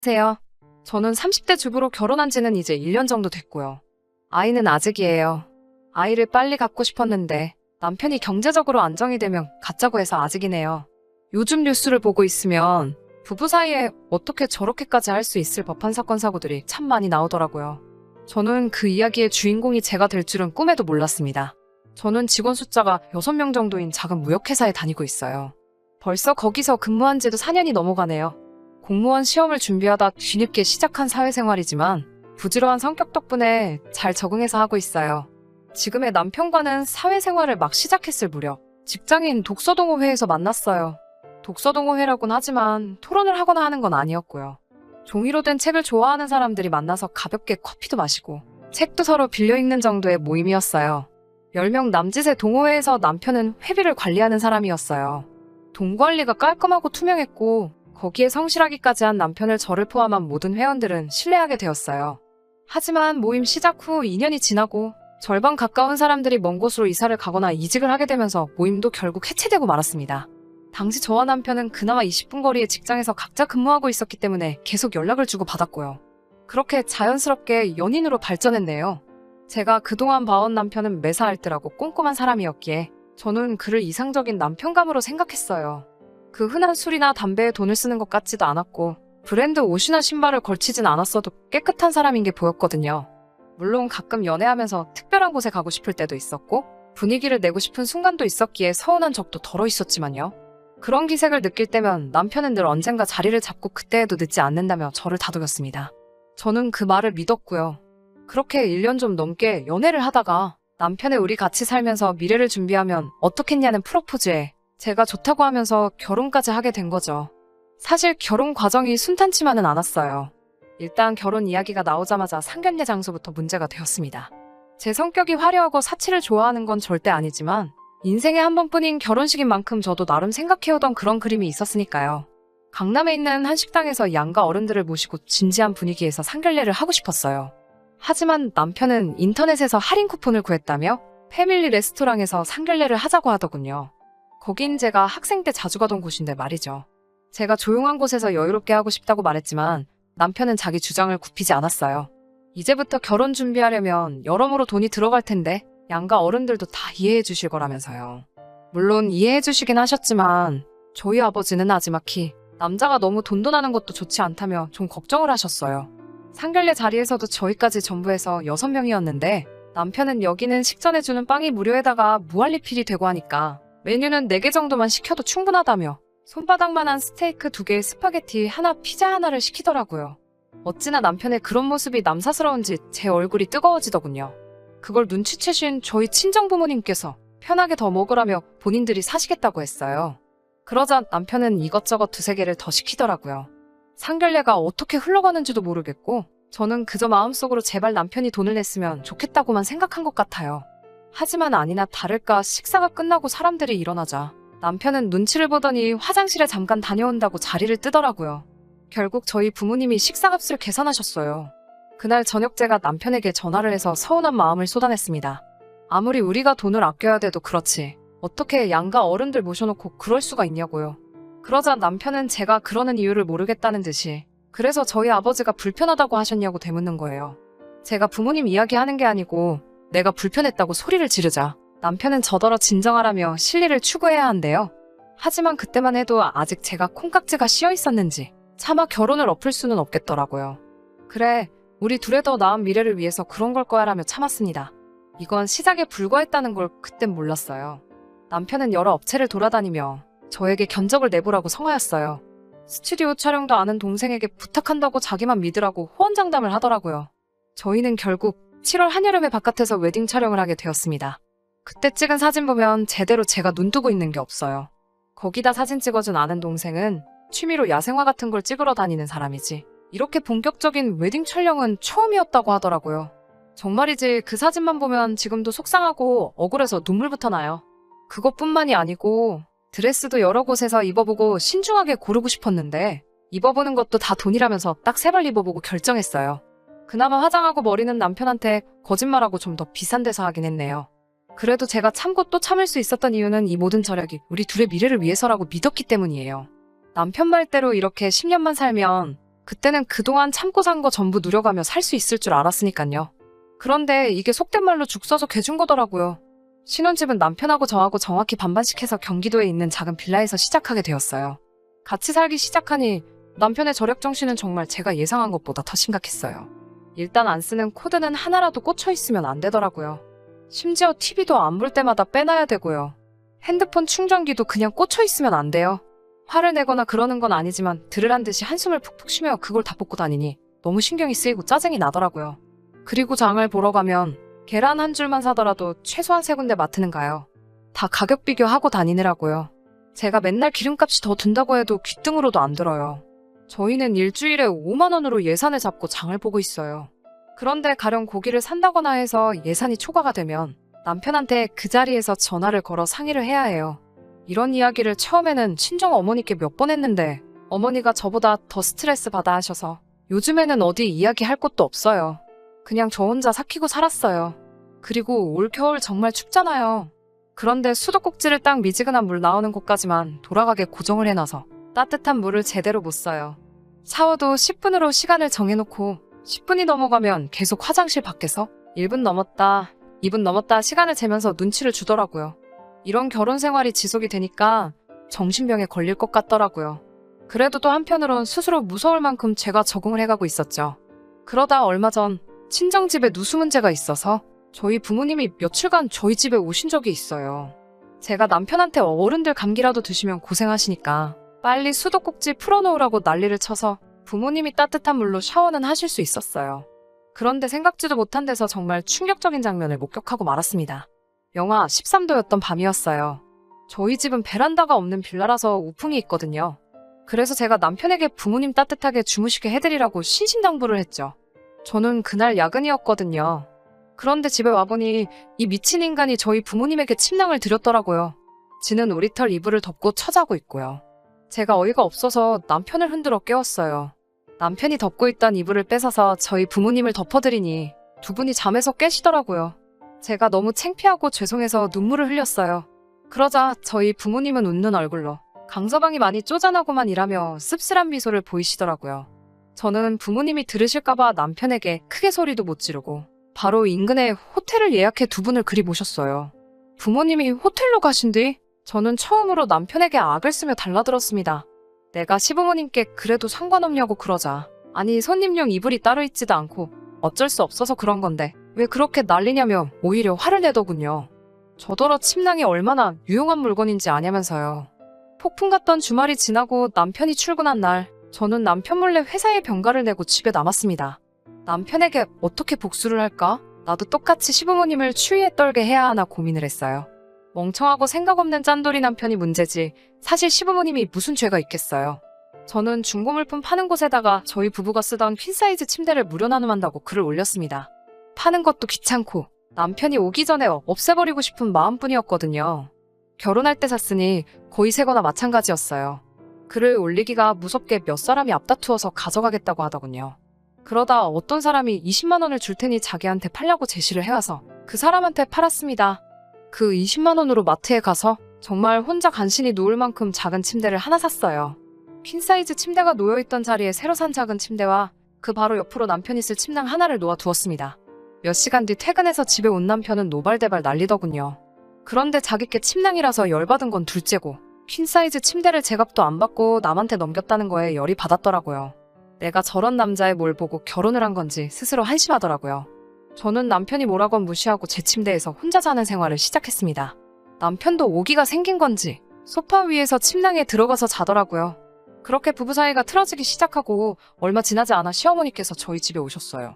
안녕하세요. 저는 30대 주부로 결혼한 지는 이제 1년 정도 됐고요. 아이는 아직이에요. 아이를 빨리 갖고 싶었는데 남편이 경제적으로 안정이 되면 갖자고 해서 아직이네요. 요즘 뉴스를 보고 있으면 부부 사이에 어떻게 저렇게까지 할 수 있을 법한 사건 사고들이 참 많이 나오더라고요. 저는 그 이야기의 주인공이 제가 될 줄은 꿈에도 몰랐습니다. 저는 직원 숫자가 6명 정도인 작은 무역회사에 다니고 있어요. 벌써 거기서 근무한 지도 4년이 넘어가네요. 공무원 시험을 준비하다 뒤늦게 시작한 사회생활이지만 부지런한 성격 덕분에 잘 적응해서 하고 있어요. 지금의 남편과는 사회생활을 막 시작했을 무렵 직장인 독서동호회에서 만났어요. 독서동호회라고는 하지만 토론을 하거나 하는 건 아니었고요. 종이로 된 책을 좋아하는 사람들이 만나서 가볍게 커피도 마시고 책도 서로 빌려 읽는 정도의 모임이었어요. 10명 남짓의 동호회에서 남편은 회비를 관리하는 사람이었어요. 돈 관리가 깔끔하고 투명했고 거기에 성실하기까지 한 남편을 저를 포함한 모든 회원들은 신뢰하게 되었어요. 하지만 모임 시작 후 2년이 지나고 절반 가까운 사람들이 먼 곳으로 이사를 가거나 이직을 하게 되면서 모임도 결국 해체되고 말았습니다. 당시 저와 남편은 그나마 20분 거리의 직장에서 각자 근무하고 있었기 때문에 계속 연락을 주고 받았고요. 그렇게 자연스럽게 연인으로 발전했네요. 제가 그동안 봐온 남편은 매사 알뜰하고 꼼꼼한 사람이었기에 저는 그를 이상적인 남편감으로 생각했어요. 그 흔한 술이나 담배에 돈을 쓰는 것 같지도 않았고 브랜드 옷이나 신발을 걸치진 않았어도 깨끗한 사람인 게 보였거든요. 물론 가끔 연애하면서 특별한 곳에 가고 싶을 때도 있었고 분위기를 내고 싶은 순간도 있었기에 서운한 적도 덜어 있었지만요. 그런 기색을 느낄 때면 남편은 늘 언젠가 자리를 잡고 그때에도 늦지 않는다며 저를 다독였습니다. 저는 그 말을 믿었고요. 그렇게 1년 좀 넘게 연애를 하다가 남편의 우리 같이 살면서 미래를 준비하면 어떻겠냐는 프로포즈에 제가 좋다고 하면서 결혼까지 하게 된 거죠. 사실 결혼 과정이 순탄치만은 않았어요. 일단 결혼 이야기가 나오자마자 상견례 장소부터 문제가 되었습니다. 제 성격이 화려하고 사치를 좋아하는 건 절대 아니지만 인생에 한 번뿐인 결혼식인 만큼 저도 나름 생각해오던 그런 그림이 있었으니까요. 강남에 있는 한 식당에서 양가 어른들을 모시고 진지한 분위기에서 상견례를 하고 싶었어요. 하지만 남편은 인터넷에서 할인 쿠폰을 구했다며 패밀리 레스토랑에서 상견례를 하자고 하더군요. 거긴 제가 학생 때 자주 가던 곳인데 말이죠. 제가 조용한 곳에서 여유롭게 하고 싶다고 말했지만 남편은 자기 주장을 굽히지 않았어요. 이제부터 결혼 준비하려면 여러모로 돈이 들어갈 텐데 양가 어른들도 다 이해해 주실 거라면서요. 물론 이해해 주시긴 하셨지만 저희 아버지는 나지막히 남자가 너무 돈돈하는 것도 좋지 않다며 좀 걱정을 하셨어요. 상견례 자리에서도 저희까지 전부 해서 6명이었는데 남편은 여기는 식전해주는 빵이 무료에다가 무한리필이 되고 하니까 메뉴는 4개 정도만 시켜도 충분하다며 손바닥만한 스테이크 2개에 스파게티 하나, 피자 하나를 시키더라고요. 어찌나 남편의 그런 모습이 남사스러운지 제 얼굴이 뜨거워지더군요. 그걸 눈치채신 저희 친정부모님께서 편하게 더 먹으라며 본인들이 사시겠다고 했어요. 그러자 남편은 이것저것 2-3개를 더 시키더라고요. 상견례가 어떻게 흘러가는지도 모르겠고 저는 그저 마음속으로 제발 남편이 돈을 냈으면 좋겠다고만 생각한 것 같아요. 하지만 아니나 다를까 식사가 끝나고 사람들이 일어나자 남편은 눈치를 보더니 화장실에 잠깐 다녀온다고 자리를 뜨더라고요. 결국 저희 부모님이 식사값을 계산하셨어요. 그날 저녁 제가 남편에게 전화를 해서 서운한 마음을 쏟아냈습니다. 아무리 우리가 돈을 아껴야 돼도 그렇지 어떻게 양가 어른들 모셔놓고 그럴 수가 있냐고요. 그러자 남편은 제가 그러는 이유를 모르겠다는 듯이 그래서 저희 아버지가 불편하다고 하셨냐고 되묻는 거예요. 제가 부모님 이야기하는 게 아니고 내가 불편했다고 소리를 지르자 남편은 저더러 진정하라며 실리를 추구해야 한대요. 하지만 그때만 해도 아직 제가 콩깍지가 씌어 있었는지 차마 결혼을 엎을 수는 없겠더라고요. 그래, 우리 둘의 더 나은 미래를 위해서 그런 걸 거야 라며 참았습니다. 이건 시작에 불과했다는 걸 그땐 몰랐어요. 남편은 여러 업체를 돌아다니며 저에게 견적을 내보라고 성하였어요. 스튜디오 촬영도 아는 동생에게 부탁한다고 자기만 믿으라고 호언장담을 하더라고요. 저희는 결국 7월 한여름에 바깥에서 웨딩 촬영을 하게 되었습니다. 그때 찍은 사진 보면 제대로 제가 눈뜨고 있는 게 없어요. 거기다 사진 찍어준 아는 동생은 취미로 야생화 같은 걸 찍으러 다니는 사람이지 이렇게 본격적인 웨딩 촬영은 처음이었다고 하더라고요. 정말이지 그 사진만 보면 지금도 속상하고 억울해서 눈물부터 나요. 그것뿐만이 아니고 드레스도 여러 곳에서 입어보고 신중하게 고르고 싶었는데 입어보는 것도 다 돈이라면서 딱 3벌 입어보고 결정했어요. 그나마 화장하고 머리는 남편한테 거짓말하고 좀 더 비싼 데서 하긴 했네요. 그래도 제가 참고 또 참을 수 있었던 이유는 이 모든 절약이 우리 둘의 미래를 위해서라고 믿었기 때문이에요. 남편 말대로 이렇게 10년만 살면 그때는 그동안 참고 산 거 전부 누려가며 살 수 있을 줄 알았으니까요. 그런데 이게 속된 말로 죽 써서 개준 거더라고요. 신혼집은 남편하고 저하고 정확히 반반씩 해서 경기도에 있는 작은 빌라에서 시작하게 되었어요. 같이 살기 시작하니 남편의 절약 정신은 정말 제가 예상한 것보다 더 심각했어요. 일단 안 쓰는 코드는 하나라도 꽂혀 있으면 안 되더라고요. 심지어 TV도 안 볼 때마다 빼놔야 되고요. 핸드폰 충전기도 그냥 꽂혀 있으면 안 돼요. 화를 내거나 그러는 건 아니지만 들으란 듯이 한숨을 푹푹 쉬며 그걸 다 뽑고 다니니 너무 신경이 쓰이고 짜증이 나더라고요. 그리고 장을 보러 가면 계란 한 줄만 사더라도 최소한 3군데 마트는 가요. 다 가격 비교하고 다니느라고요. 제가 맨날 기름값이 더 든다고 해도 귀등으로도 안 들어요. 저희는 일주일에 5만 원으로 예산을 잡고 장을 보고 있어요. 그런데 가령 고기를 산다거나 해서 예산이 초과가 되면 남편한테 그 자리에서 전화를 걸어 상의를 해야 해요. 이런 이야기를 처음에는 친정 어머니께 몇 번 했는데 어머니가 저보다 더 스트레스 받아 하셔서 요즘에는 어디 이야기할 곳도 없어요. 그냥 저 혼자 삭히고 살았어요. 그리고 올겨울 정말 춥잖아요. 그런데 수도꼭지를 딱 미지근한 물 나오는 곳까지만 돌아가게 고정을 해놔서 따뜻한 물을 제대로 못 써요. 샤워도 10분으로 시간을 정해놓고 10분이 넘어가면 계속 화장실 밖에서 1분 넘었다, 2분 넘었다 시간을 재면서 눈치를 주더라고요. 이런 결혼 생활이 지속이 되니까 정신병에 걸릴 것 같더라고요. 그래도 또 한편으론 스스로 무서울 만큼 제가 적응을 해가고 있었죠. 그러다 얼마 전 친정집에 누수 문제가 있어서 저희 부모님이 며칠간 저희 집에 오신 적이 있어요. 제가 남편한테 어른들 감기라도 드시면 고생하시니까 빨리 수도꼭지 풀어놓으라고 난리를 쳐서 부모님이 따뜻한 물로 샤워는 하실 수 있었어요. 그런데 생각지도 못한 데서 정말 충격적인 장면을 목격하고 말았습니다. 영하 13도였던 밤이었어요. 저희 집은 베란다가 없는 빌라라서 우풍이 있거든요. 그래서 제가 남편에게 부모님 따뜻하게 주무시게 해드리라고 신신당부를 했죠. 저는 그날 야근이었거든요. 그런데 집에 와보니 이 미친 인간이 저희 부모님에게 침낭을 드렸더라고요. 지는 오리털 이불을 덮고 처자고 있고요. 제가 어이가 없어서 남편을 흔들어 깨웠어요. 남편이 덮고 있던 이불을 뺏어서 저희 부모님을 덮어드리니 두 분이 잠에서 깨시더라고요. 제가 너무 창피하고 죄송해서 눈물을 흘렸어요. 그러자 저희 부모님은 웃는 얼굴로 강서방이 많이 쪼잔하고만 일하며 씁쓸한 미소를 보이시더라고요. 저는 부모님이 들으실까봐 남편에게 크게 소리도 못 지르고 바로 인근에 호텔을 예약해 두 분을 그리 모셨어요. 부모님이 호텔로 가신 뒤 저는 처음으로 남편에게 악을 쓰며 달라들었습니다. 내가 시부모님께 그래도 상관없냐고 그러자 아니 손님용 이불이 따로 있지도 않고 어쩔 수 없어서 그런 건데 왜 그렇게 난리냐며 오히려 화를 내더군요. 저더러 침낭이 얼마나 유용한 물건인지 아냐면서요. 폭풍 같던 주말이 지나고 남편이 출근한 날 저는 남편 몰래 회사에 병가를 내고 집에 남았습니다. 남편에게 어떻게 복수를 할까? 나도 똑같이 시부모님을 추위에 떨게 해야 하나 고민을 했어요. 멍청하고 생각 없는 짠돌이 남편이 문제지 사실 시부모님이 무슨 죄가 있겠어요. 저는 중고물품 파는 곳에다가 저희 부부가 쓰던 퀸사이즈 침대를 무료 나눔한다고 글을 올렸습니다. 파는 것도 귀찮고 남편이 오기 전에 없애버리고 싶은 마음뿐이었거든요. 결혼할 때 샀으니 거의 새 거나 마찬가지였어요. 글을 올리기가 무섭게 몇 사람이 앞다투어서 가져가겠다고 하더군요. 그러다 어떤 사람이 20만 원을 줄 테니 자기한테 팔려고 제시를 해와서 그 사람한테 팔았습니다. 그 20만 원으로 마트에 가서 정말 혼자 간신히 누울 만큼 작은 침대를 하나 샀어요. 퀸사이즈 침대가 놓여있던 자리에 새로 산 작은 침대와 그 바로 옆으로 남편이 쓸 침낭 하나를 놓아 두었습니다. 몇 시간 뒤 퇴근해서 집에 온 남편은 노발대발 난리더군요. 그런데 자기께 침낭이라서 열받은 건 둘째고 퀸사이즈 침대를 제값도 안 받고 남한테 넘겼다는 거에 열이 받았더라고요. 내가 저런 남자의 뭘 보고 결혼을 한 건지 스스로 한심하더라고요. 저는 남편이 뭐라건 무시하고 제 침대에서 혼자 자는 생활을 시작했습니다. 남편도 오기가 생긴 건지 소파 위에서 침낭에 들어가서 자더라고요. 그렇게 부부 사이가 틀어지기 시작하고 얼마 지나지 않아 시어머니께서 저희 집에 오셨어요.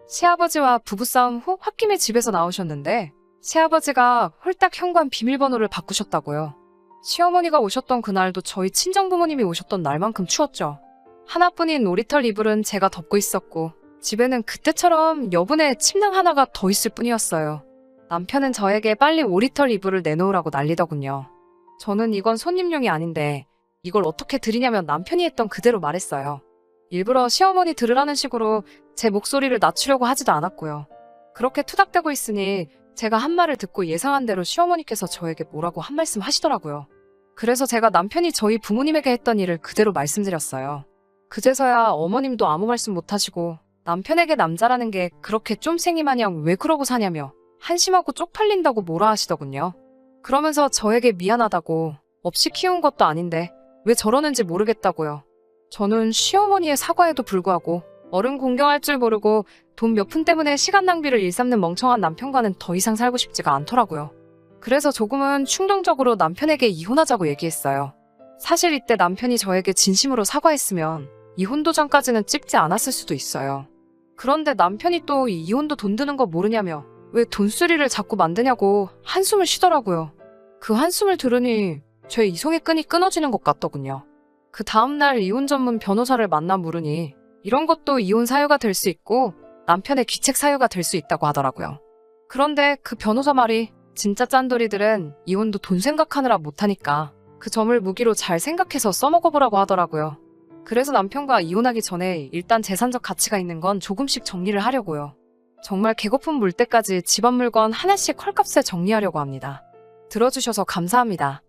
시아버지와 부부싸움 후 홧김에 집에서 나오셨는데 시아버지가 홀딱 현관 비밀번호를 바꾸셨다고요. 시어머니가 오셨던 그날도 저희 친정부모님이 오셨던 날만큼 추웠죠. 하나뿐인 오리털 이불은 제가 덮고 있었고 집에는 그때처럼 여분의 침낭 하나가 더 있을 뿐이었어요. 남편은 저에게 빨리 오리털 이불을 내놓으라고 난리더군요. 저는 이건 손님용이 아닌데 이걸 어떻게 드리냐면 남편이 했던 그대로 말했어요. 일부러 시어머니 들으라는 식으로 제 목소리를 낮추려고 하지도 않았고요. 그렇게 투닥대고 있으니 제가 한 말을 듣고 예상한 대로 시어머니께서 저에게 뭐라고 한 말씀 하시더라고요. 그래서 제가 남편이 저희 부모님에게 했던 일을 그대로 말씀드렸어요. 그제서야 어머님도 아무 말씀 못하시고 남편에게 남자라는 게 그렇게 쫌생이 마냥 왜 그러고 사냐며 한심하고 쪽팔린다고 뭐라 하시더군요. 그러면서 저에게 미안하다고 없이 키운 것도 아닌데 왜 저러는지 모르겠다고요. 저는 시어머니의 사과에도 불구하고 어른 공경할 줄 모르고 돈 몇 푼 때문에 시간 낭비를 일삼는 멍청한 남편과는 더 이상 살고 싶지가 않더라고요. 그래서 조금은 충동적으로 남편에게 이혼하자고 얘기했어요. 사실 이때 남편이 저에게 진심으로 사과했으면 이혼 도장까지는 찍지 않았을 수도 있어요. 그런데 남편이 또 이 이혼도 돈 드는 거 모르냐며 왜 돈쓰리를 자꾸 만드냐고 한숨을 쉬더라고요. 그 한숨을 들으니 제 이성의 끈이 끊어지는 것 같더군요. 그 다음날 이혼 전문 변호사를 만나 물으니 이런 것도 이혼 사유가 될 수 있고 남편의 귀책 사유가 될 수 있다고 하더라고요. 그런데 그 변호사 말이 진짜 짠돌이들은 이혼도 돈 생각하느라 못하니까 그 점을 무기로 잘 생각해서 써먹어보라고 하더라고요. 그래서 남편과 이혼하기 전에 일단 재산적 가치가 있는 건 조금씩 정리를 하려고요. 정말 개거품 물 때까지 집안 물건 하나씩 헐값에 정리하려고 합니다. 들어주셔서 감사합니다.